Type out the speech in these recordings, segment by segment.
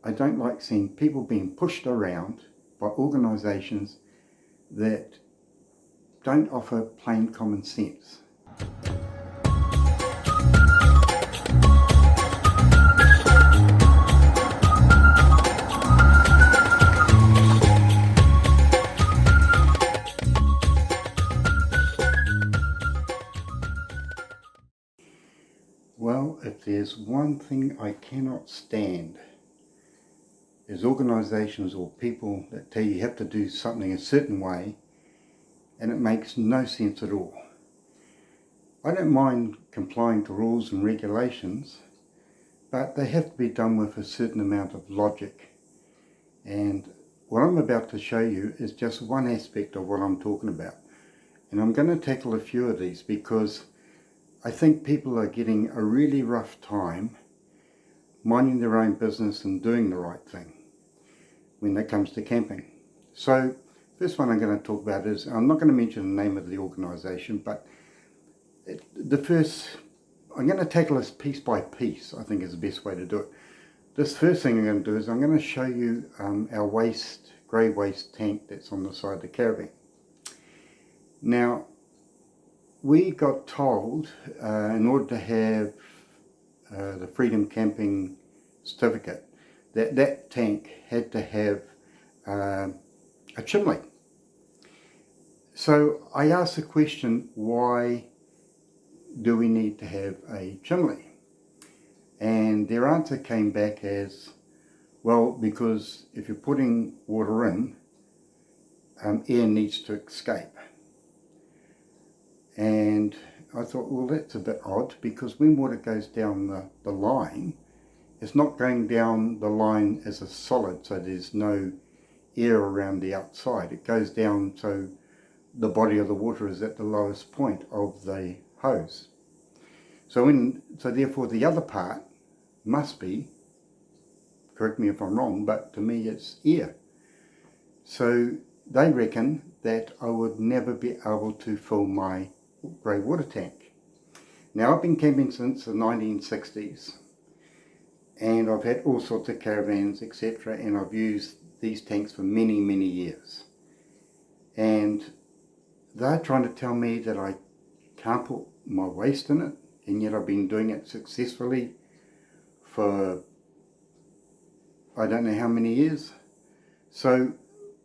I don't like seeing people being pushed around by organisations that don't offer plain common sense. Well, if there's one thing I cannot stand, is organisations or people that tell you have to do something a certain way and it makes no sense at all. I don't mind complying to rules and regulations, but they have to be done with a certain amount of logic. And what I'm about to show you is just one aspect of what I'm talking about. And I'm going to tackle a few of these because I think people are getting a really rough time minding their own business and doing the right thing when it comes to camping. So, first one I'm going to talk about is, I'm not going to mention the name of the organisation, but I'm going to tackle this piece by piece, I think is the best way to do it. This first thing I'm going to do is I'm going to show you our grey waste tank that's on the side of the caravan. Now, we got told in order to have the Freedom Camping certificate that tank had to have a chimney. So I asked the question, why do we need to have a chimney? And their answer came back as, well, because if you're putting water in, air needs to escape. And I thought, well, that's a bit odd, because when water goes down the line, it's not going down the line as a solid, so there's no air around the outside. It goes down so the body of the water is at the lowest point of the hose. So therefore the other part must be, correct me if I'm wrong, but to me it's air. So they reckon that I would never be able to fill my grey water tank. Now, I've been camping since the 1960s, and I've had all sorts of caravans, etc., and I've used these tanks for many, many years. And they're trying to tell me that I can't put my waste in it, and yet I've been doing it successfully for I don't know how many years. So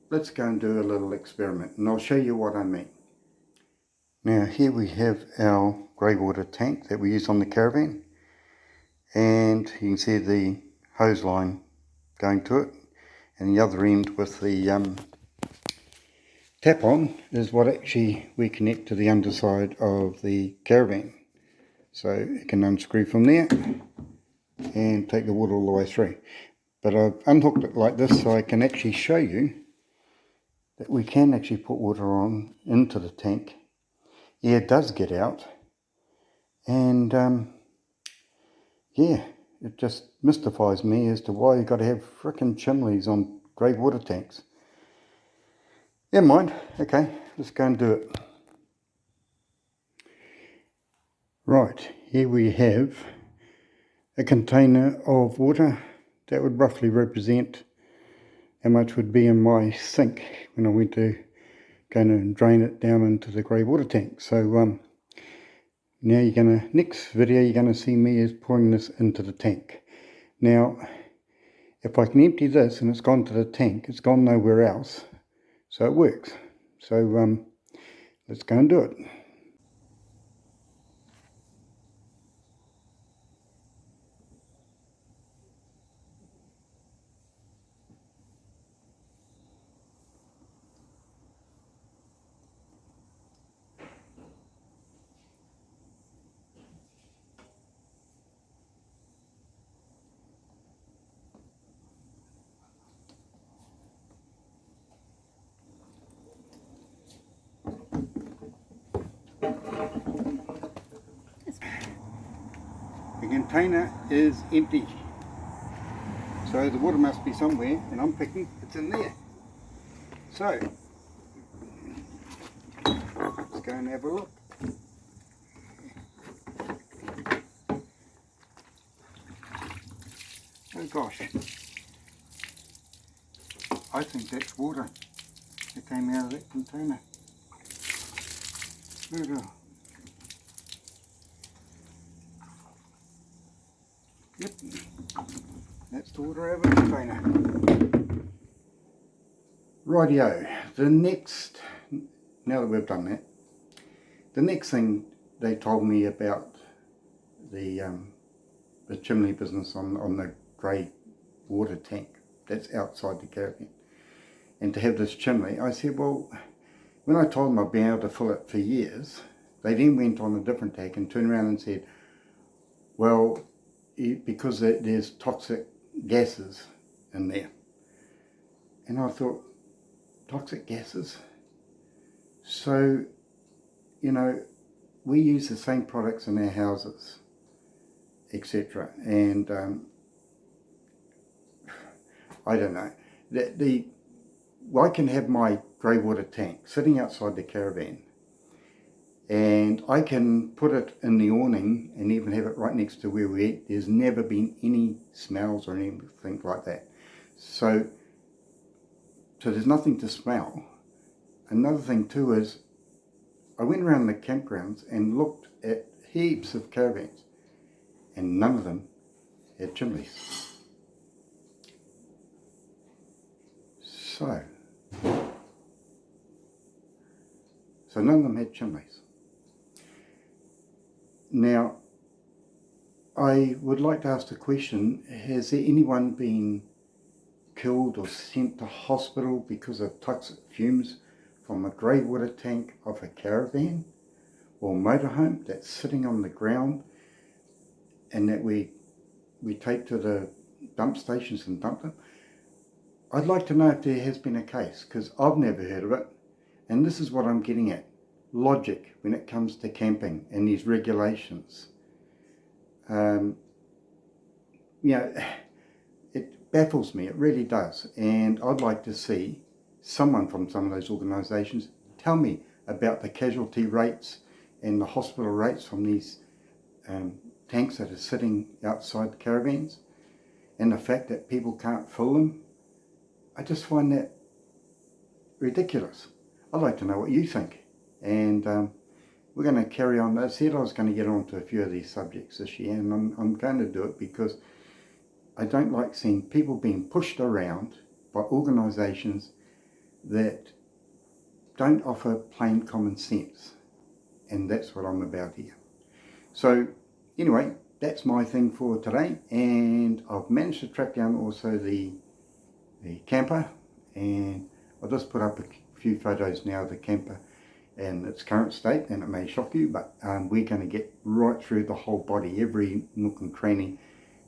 let's go and do a little experiment, and I'll show you what I mean. Now, here we have our grey water tank that we use on the caravan, and you can see the hose line going to it, and the other end with the tap on is what actually we connect to the underside of the caravan. So you can unscrew from there and take the water all the way through. But I've unhooked it like this so I can actually show you that we can actually put water on into the tank. Air does get out, and yeah, it just mystifies me as to why you've got to have frickin' chimneys on grey water tanks. Never mind, okay, let's go and do it. Right, here we have a container of water that would roughly represent how much would be in my sink when I went to go and drain it down into the grey water tank. So now next video you're gonna see me is pouring this into the tank. Now, if I can empty this and it's gone to the tank, it's gone nowhere else, so it works. So let's go and do it. The container is empty, so the water must be somewhere, and I'm picking it's in there. So let's go and have a look. Oh gosh, I think that's water that came out of that container. Look at it. Yep, that's the water out of the container. Rightio, the next, now that we've done that, the next thing they told me about the chimney business on the grey water tank that's outside the caravan, and to have this chimney, I said, well, when I told them I'd been able to fill it for years, they then went on a different tack and turned around and said, well, because there's toxic gases in there. And I thought, toxic gases? So, you know, we use the same products in our houses, etc. And I don't know. I can have my grey water tank sitting outside the caravan, and I can put it in the awning and even have it right next to where we eat. There's never been any smells or anything like that. So there's nothing to smell. Another thing too is, I went around the campgrounds and looked at heaps of caravans, and none of them had chimneys. So none of them had chimneys. Now, I would like to ask the question, has there anyone been killed or sent to hospital because of toxic fumes from a grey water tank of a caravan or motorhome that's sitting on the ground and that we take to the dump stations and dump them? I'd like to know if there has been a case, because I've never heard of it, and this is what I'm getting at. Logic when it comes to camping and these regulations. You know, it baffles me, it really does, and I'd like to see someone from some of those organisations tell me about the casualty rates and the hospital rates from these tanks that are sitting outside the caravans, and the fact that people can't fill them. I just find that ridiculous. I'd like to know what you think, and we're going to carry on. I said I was going to get on to a few of these subjects this year, and I'm going to do it because I don't like seeing people being pushed around by organisations that don't offer plain common sense, and that's what I'm about here. So anyway, that's my thing for today, and I've managed to track down also the camper, and I'll just put up a few photos now of the camper in its current state, and it may shock you, but we're going to get right through the whole body, every nook and cranny,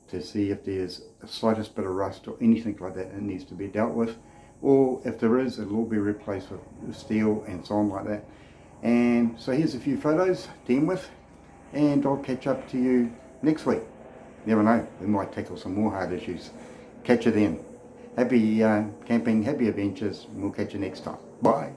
to see if there's the slightest bit of rust or anything like that needs to be dealt with, or if there is, it'll all be replaced with steel and so on like that. And so here's a few photos to end with, and I'll catch up to you next week. Never know, we might tackle some more hard issues. Catch you then. Happy camping, happy adventures, and we'll catch you next time. Bye.